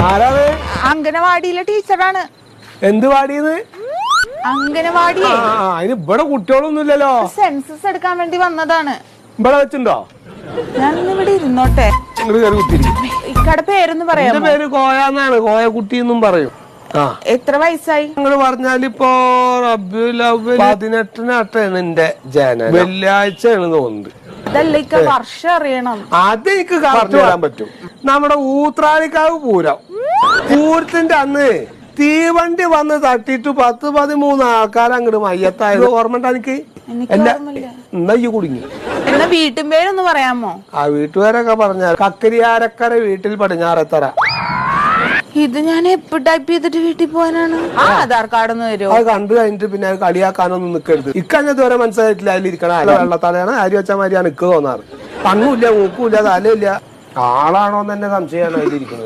ആരാണ്? അംഗനവാടിയിലെ ടീച്ചറാണ്. എന്ത് വാടിയത്? അംഗനവാടി. അതിന് ഇവിടെ കുട്ടികളൊന്നുമില്ലല്ലോ. സെൻസസ് എടുക്കാൻ വേണ്ടി വന്നതാണ്. ഇവിടെ വെച്ചിണ്ടോ? ഞാൻ ഇവിടെ ഇരുന്നോട്ടെ. ഇക്കടെ പേരൊന്ന് പറയാം. എന്റെ പേര് കോയാന്നാണ്. കോയക്കുട്ടി എന്നും പറയും. എത്ര വയസ്സായി? നിങ്ങള് പറഞ്ഞാലിപ്പോ 18-നാണ് എന്റെ ജനനം. വെള്ളിയാഴ്ചയാണ് തോന്നുന്നത്. അതല്ല ഇക്ക വർഷം അറിയണം. അത് എനിക്ക് പറഞ്ഞു തരാൻ പറ്റും. നമ്മുടെ ഊത്രാളിക്കാവ് പൂരം. പൂരത്തിന്റെ അന്ന് തീവണ്ടി വന്ന് തട്ടിട്ട് 10-13 ആൾക്കാർ അങ്ങോട്ട് മയ്യത്തായത് ഓർമ്മ ഉണ്ടോ എനിക്ക്? എന്നാ ഈ കുടുങ്ങി. എന്നാ വീട്ടും പേരൊന്ന് പറയാമോ? ആ വീട്ടുപേരൊക്കെ പറഞ്ഞാൽ കക്കരിയാരക്കര വീട്ടിൽ പടിഞ്ഞാറെത്തറ. ഇത് ഞാൻ എപ്പോ ടൈപ്പ് ചെയ്തിട്ട് വീട്ടിൽ പോകാനാണ്? ആധാർ കാർഡ് ഒന്ന് തരുമോ? അത് കണ്ടു കഴിഞ്ഞിട്ട് പിന്നെ അത് കളിയാക്കാനൊന്നും നിൽക്കരുത്. ഇക്കഞ്ഞ ഇതുവരെ മനസ്സിലായിട്ടില്ല. അതിലിരിക്കണ വെള്ളത്തലയാണ് അരി വെച്ച മാതിരിയാണ് ഇക്ക് തോന്നാറ്. കണ്ണുമില്ല, മൂക്കുമില്ല, തലയില്ല. ആളാണോന്ന് തന്നെ സംശയമാണ് അതിലിരിക്കുന്നത്.